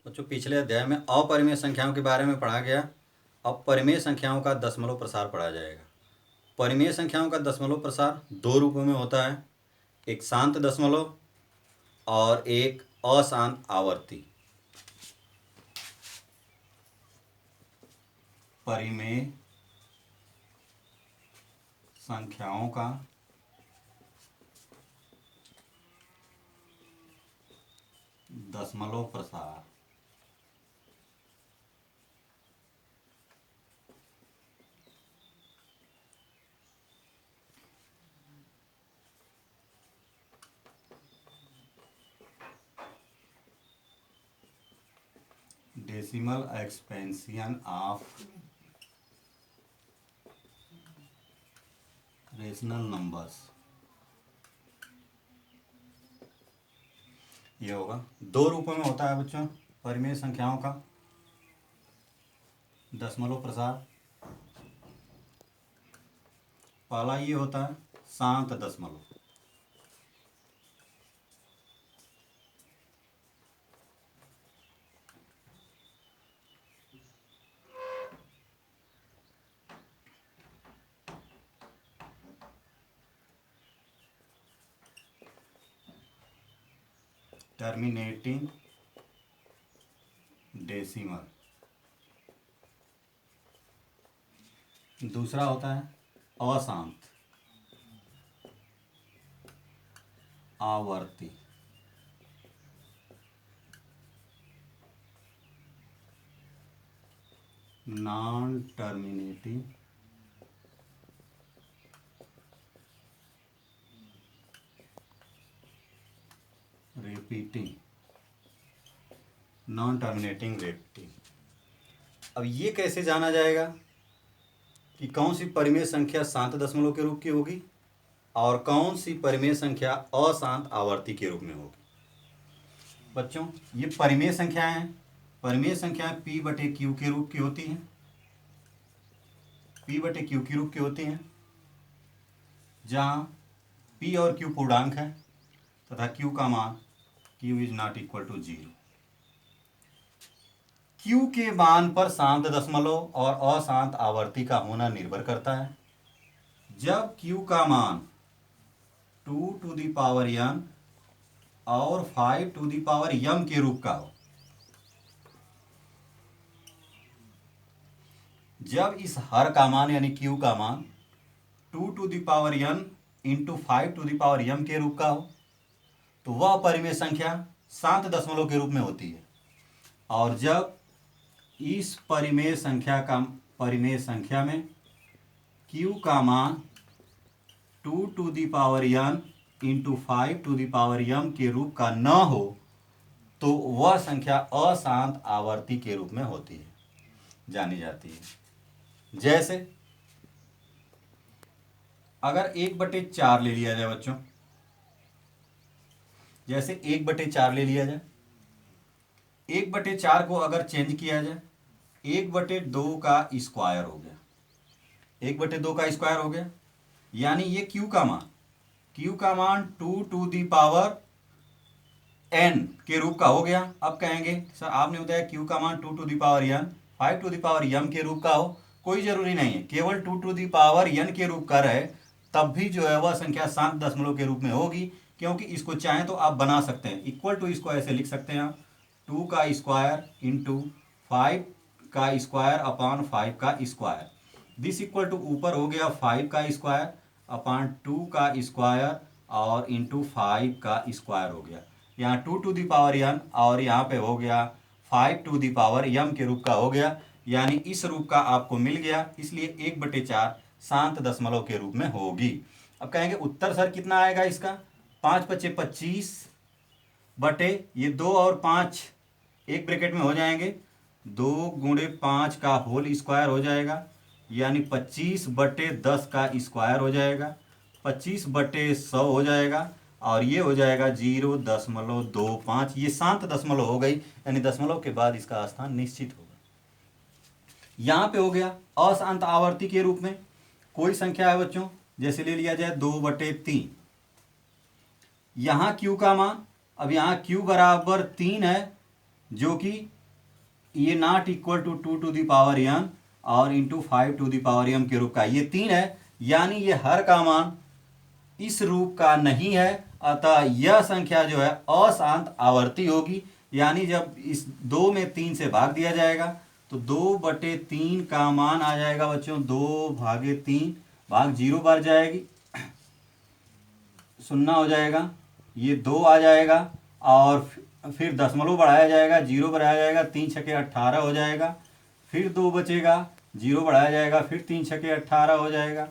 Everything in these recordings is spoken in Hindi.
बच्चों पिछले अध्याय में अपरिमेय संख्याओं के बारे में पढ़ा गया। अब परिमेय संख्याओं का दशमलव प्रसार पढ़ा जाएगा। परिमेय संख्याओं का दशमलव प्रसार दो रूपों में होता है, एक शांत दशमलव और एक अशांत आवर्ती। परिमेय संख्याओं का दशमलव प्रसार decimal expansion of rational numbers, ये होगा। दो रूपों में होता है बच्चों परिमेय संख्याओं का दशमलव प्रसार। पहला ये होता है शांत दशमलव, टर्मिनेटिंग डेसिमल। दूसरा होता है अशांत आवर्ती। Non terminating repeating, non terminating repeating. अब ये कैसे जाना जाएगा कि कौन सी परिमेय संख्या शांत दशमलव के रूप की होगी और कौन सी परिमेय संख्या अशांत आवर्ती के रूप में होगी। बच्चों ये परिमेय संख्याएं हैं। परिमेय संख्याएं P बटे Q के रूप की होती हैं, P बटे Q के रूप की होती हैं, जहाँ P और Q पूर्णांक है तथा Q का मान Q is not equal to 0। Q के मान पर शांत दशमलव और अशांत आवर्ती का होना निर्भर करता है। जब Q का मान 2 टू दी पावर n और 5 टू दी पावर m के रूप का हो, जब इस हर का मान यानी Q का मान 2 to the power n into 5 to the power m के रूप का हो, तो वह परिमेय संख्या शांत दशमलव के रूप में होती है। और जब इस परिमेय संख्या में Q का मान 2 to the power n into 5 to the power m के रूप का न हो, तो वह संख्या अशांत आवर्ती के रूप में होती है, जानी जाती है। जैसे अगर 1/4 ले लिया जाए बच्चों, जैसे 1/4 ले लिया जाए, 1/4 को अगर चेंज किया जाए 1/2 का स्क्वायर हो गया, 1/2 का स्क्वायर हो गया, यानी ये Q का मान 2 टू दी पावर n के रूप का हो गया। अब कहेंगे सर आपने बताया Q का मान 2 to the power n 5 to the power m के रूप का हो, कोई जरूरी नहीं है, केवल 2 टू दी पावर n के रूप का रहे तब भी जो है वह संख्या शांत दशमलव के रूप में होगी, क्योंकि इसको चाहें तो आप बना सकते हैं। इक्वल टू इसको ऐसे लिख सकते हैं आप 2 का स्क्वायर इंटू 5 का स्क्वायर अपॉन 5 का स्क्वायर, दिस इक्वल टू ऊपर हो गया 5 का स्क्वायर अपॉन 2 का स्क्वायर और इंटू 5 का स्क्वायर हो गया। यहाँ 2 टू दी पावर n और यहाँ पे हो गया 5 टू दी पावर m के रूप का हो गया, यानी इस रूप का आपको मिल गया, इसलिए 1/4 शांत दशमलव के रूप में होगी। अब कहेंगे उत्तर सर कितना आएगा इसका, 5×5 = 25 बटे ये 2 और 5 एक ब्रैकेट में हो जाएंगे, 2×5 का होल स्क्वायर हो जाएगा, यानी 25/10 का स्क्वायर हो जाएगा, 25/100 हो जाएगा और ये हो जाएगा 0.25। ये शांत दशमलव हो गई, यानी दशमलव के बाद इसका स्थान निश्चित होगा। यहाँ पे हो गया अशांत आवर्ती के रूप में कोई संख्या है बच्चों, जैसे ले लिया जाए 2/3, यहाँ Q का मान, अब यहाँ Q बराबर 3 है, जो कि ये not equal to 2 to the power n और into 5 to the power m के रूप का, ये 3 है, यानी ये हर का मान इस रूप का नहीं है। अतः यह संख्या जो है अशांत आवर्ती होगी। यानी जब इस 2 में 3 से भाग दिया जाएगा तो 2/3 का मान आ जाएगा बच्चों 2/3, भाग 0 बार जाएगी, 0 हो जाएगा, ये 2 आ जाएगा और फिर दशमलव बढ़ाया जाएगा, 0 बढ़ाया जाएगा, 3 छके 18 हो जाएगा, फिर 2 बचेगा, 0 बढ़ाया जाएगा, फिर 3 छके 18 हो जाएगा,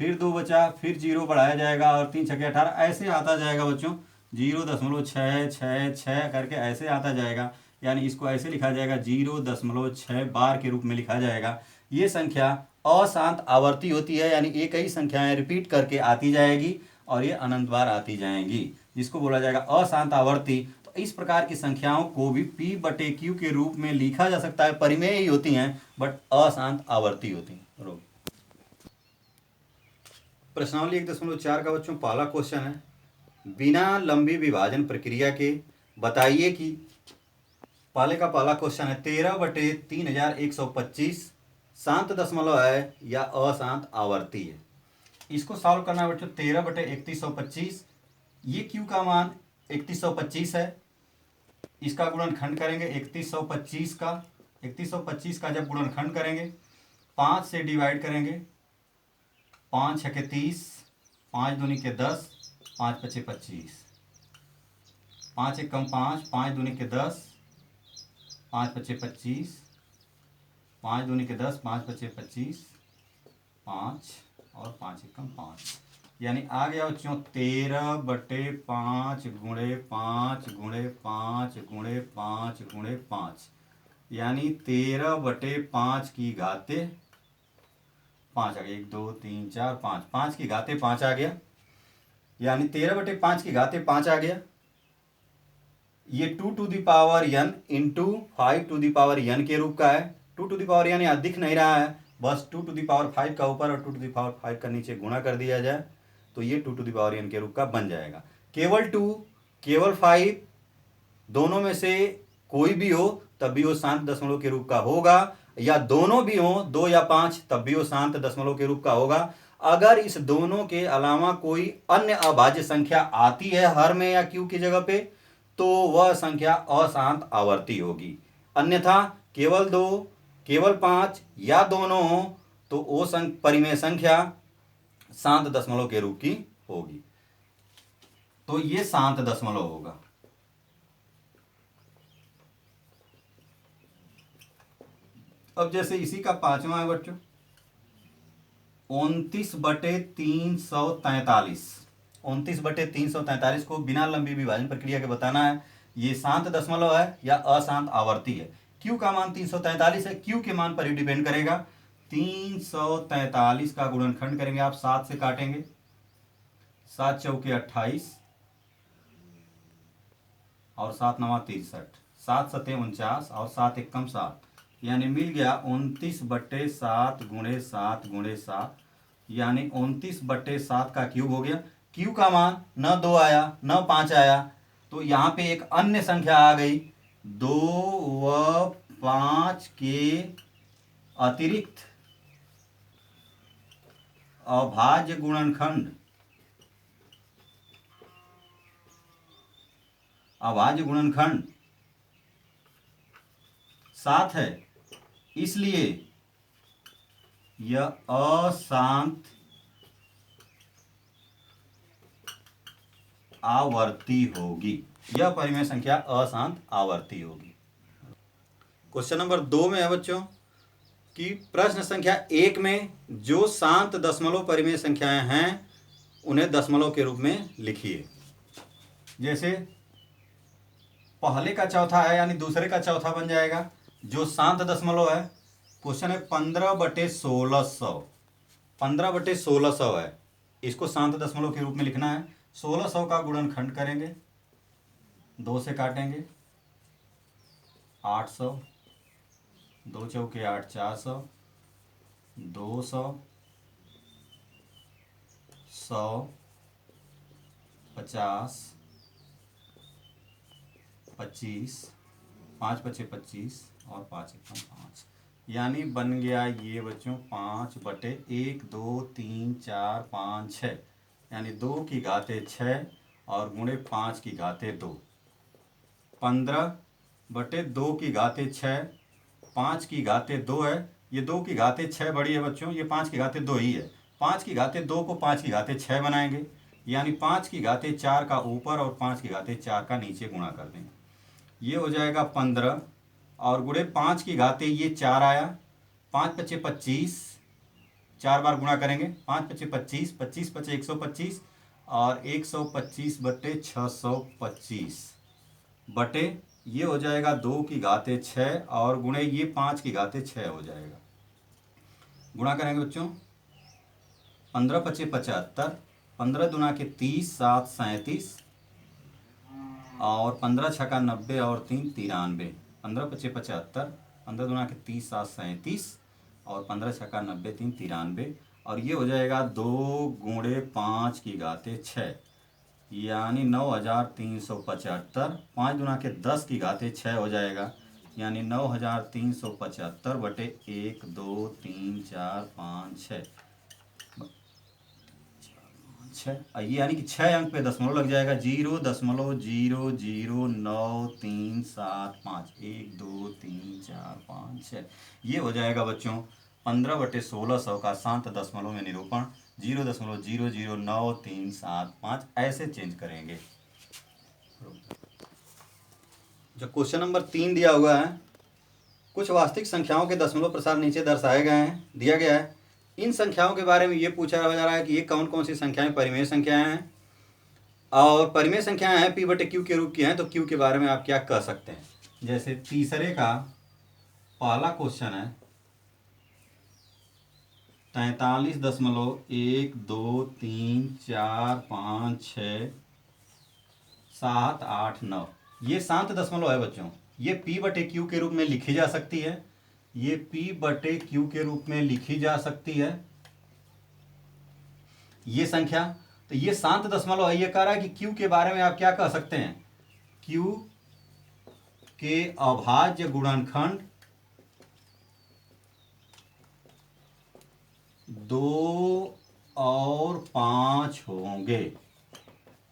फिर 2 बचा, फिर 0 बढ़ाया जाएगा और 3 छके 18, ऐसे आता जाएगा बच्चों 0.666 करके ऐसे आता जाएगा। यानी इसको ऐसे लिखा जाएगा 0.6 बार के रूप में लिखा जाएगा। ये संख्या अशांत आवर्ती होती है, यानी एक ही संख्याएं रिपीट करके आती जाएगी और ये अनंत बार आती जाएंगी, जिसको बोला जाएगा अशांत आवर्ती। तो इस प्रकार की संख्याओं को भी P/Q के रूप में लिखा जा सकता है। परिमेय ही होती हैं बट अशांत आवर्ती होती हैं। प्रश्नावली 1.4 का बच्चों पहला क्वेश्चन है, बिना लंबी विभाजन प्रक्रिया के बताइए कि पहले का पहला क्वेश्चन है 13/3125 शांत दशमलव है या अशांत आवर्ती है। इसको सॉल्व करना है बच्चों 13/3125, ये क्यू का मान 3125 है, इसका गुणनखंड करेंगे 3125 का, 3125 का जब गुणनखंड करेंगे 5 से डिवाइड करेंगे, 5 छके 30, 5 दूनी के 10, 5 पचे 25, 5 एक कम 5, 5 दूनी के 10, 5 पचे 25, 5 दूनी के 10, 5 पचे 25, 5 और 5 एक कम 5, यानी आ गया बच्चों 13/5 गुणे 5 गुणे 5 गुणे 5 गुणे 5, यानी 13/5 की घाते 5 आ गया, 1 2 3 4 5, 5 की घाते 5 आ गया, यानी 13/5 की घाते 5 आ गया। ये 2 to the power n into 5 to the power n के रूप का है। 2 to the power n यहाँ दिख नहीं रहा है, बस 2 to the power 5 का ऊपर और 2 to the power 5 का नीचे गुणा कर दिया जाए तो ये 2 to the power n के रूप का बन जाएगा। केवल 2 केवल 5 दोनों में से कोई भी हो तब भी वो शांत दशमलव के रूप का होगा, या दोनों भी हो 2 या 5 तब भी वो शांत दशमलव के रूप का होगा। अगर इस दोनों के अलावा कोई अन्य अभाज्य संख्या आती है हर में या क्यू की जगह पे तो वह संख्या अशांत आवर्ती होगी। अन्यथा केवल 2 केवल 5 या दोनों हो तो वो परिमेय संख्या शांत दशमलव के रूप की होगी। तो ये शांत दशमलव होगा। अब जैसे इसी का पांचवा है बच्चों 29/343, 29/343 को बिना लंबी विभाजन प्रक्रिया के बताना है ये शांत दशमलव है या अशांत आवर्ती है। क्यू का मान 343 है, क्यू के मान पर ही डिपेंड करेगा। 343 का गुणनखंड करेंगे आप 7 से काटेंगे, 7 चौके 28 और 7 नवा 63, 7 सते 49 और 7 एक कम 7, यानी मिल गया 29/7 गुणे 7 गुणे 7, यानी 29/7 का क्यूब हो गया। क्यू का मान न 2 आया न 5 आया, तो यहाँ पे एक अन्य संख्या आ गई 2 व 5 के अतिरिक्त अभाज्य गुणनखंड, अभाज्य गुणनखंड 7 है, इसलिए यह अशांत आवर्ती होगी। यह परिमेय संख्या अशांत आवर्ती होगी। क्वेश्चन नंबर 2 में है बच्चों कि प्रश्न संख्या 1 में जो शांत दशमलव परिमेय संख्याएं हैं उन्हें दशमलव के रूप में लिखिए। जैसे पहले का चौथा है यानी दूसरे का चौथा बन जाएगा जो शांत दशमलव है। क्वेश्चन है 15/1600, 15/1600 है, इसको शांत दशमलव के रूप में लिखना है। 1600 का गुणनखंड करेंगे, 2 से काटेंगे 800, 2 चौके 8 400, 200, 100, 50, 25, 5 पचे 25 और 5 एकम 5, यानी बन गया ये बच्चों 5/1 2 3 4 5 6, यानी 2 की घाते 6 और गुणे 5 की घाते 2। 15/2 की घाते 6, 5 की घाते 2 है। ये 2 की घाते 6 बड़ी है बच्चों, ये 5 की घाते 2 ही है। 5 की घाते 2 को 5 की घाते 6 बनाएंगे, यानी 5 की घाते 4 का ऊपर और 5 की घाते 4 का नीचे गुणा कर देंगे। ये हो जाएगा 15 और गुणे 5 की घाते ये 4 आया, 5 पचे 25, 4 बार गुणा करेंगे, 5 पचे 25, 25 पचे 125 और 125/625 बटे ये हो जाएगा 2 की घाते 6 और गुणे ये 5 की घाते 6 हो जाएगा। गुणा करेंगे बच्चों, 15 पचे 75, 15 दुना के 30, 7 37 और 15 छक्का 90 और 3 93। 15 पचे 75, 15 दुना के 30, 7 37 और 15 छक्का 90 3 93 और ये हो जाएगा 2 गुणे 5 की घाते 6, यानी 9375। 5 दुना के 10 की घाते 6 हो जाएगा, यानी 9375 बटे 1 2 3 4 5 6 6, ये यानी कि 6 अंक पे दशमलव लग जाएगा। 0.009375 1 2 3 4 5 6, ये हो जाएगा बच्चों 15/1600 का शांत दशमलव में निरूपण। 0.009375 ऐसे चेंज करेंगे। जो क्वेश्चन नंबर 3 दिया हुआ है, कुछ वास्तविक संख्याओं के दशमलव प्रसार नीचे दर्शाए गए हैं, दिया गया है। इन संख्याओं के बारे में ये पूछा जा रहा है कि ये कौन कौन सी संख्याएं परिमेय संख्याएं हैं, और परिमेय संख्याएं हैं P/Q के रूप की हैं, तो Q के बारे में आप क्या कह सकते हैं। जैसे तीसरे का पहला क्वेश्चन है 43.1 2 3 4 5 6 7 8 9, ये शांत दशमलव है बच्चों। ये P/Q के रूप में लिखी जा सकती है, ये P/Q के रूप में लिखी जा सकती है ये संख्या। तो ये शांत दशमलव है। ये कह रहा है कि Q के बारे में आप क्या कह सकते हैं, Q के अभाज्य गुणनखंड 2 और 5 होंगे।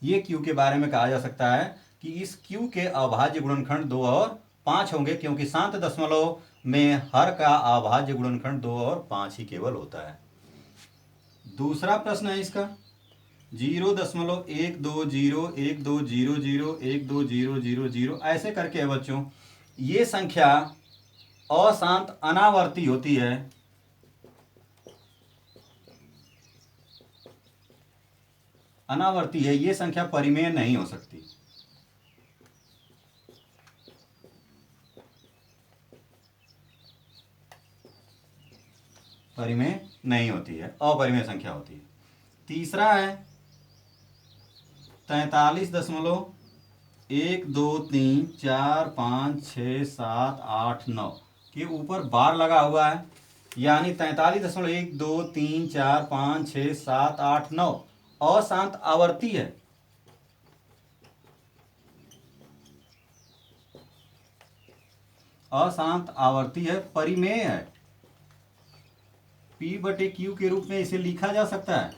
ये Q के बारे में कहा जा सकता है कि इस Q के अभाज्य गुणनखंड 2 और 5 होंगे, क्योंकि शांत दशमलव में हर का अभाज्य गुणनखंड 2 और 5 ही केवल होता है। दूसरा प्रश्न है इसका 0.12012001200 ऐसे करके है बच्चों। ये संख्या अशांत अनावर्ती होती है, अनावर्ती है, ये संख्या परिमेय नहीं हो सकती। परिमेय नहीं होती है, अपरिमेय संख्या होती है। तीसरा है 43.123456789 के ऊपर बार लगा हुआ है, यानी 43.123456789 अशांत आवर्ती है। अशांत आवर्ती है, परिमेय है। P/Q के रूप में इसे लिखा जा सकता है,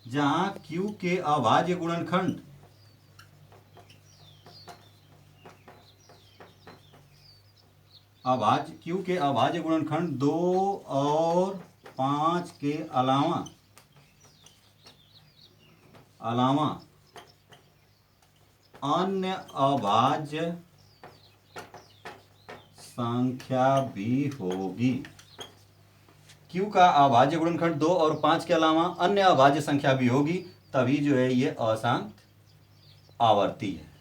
जहां Q के अभाज्य गुणनखंड Q के अभाज्य गुणनखंड 2 और 5 के अलावा अन्य अभाज्य संख्या भी होगी। Q का अभाज्य गुणनखंड 2 और 5 के अलावा अन्य अभाज्य संख्या भी होगी, तभी जो है ये अशांत आवर्ती है।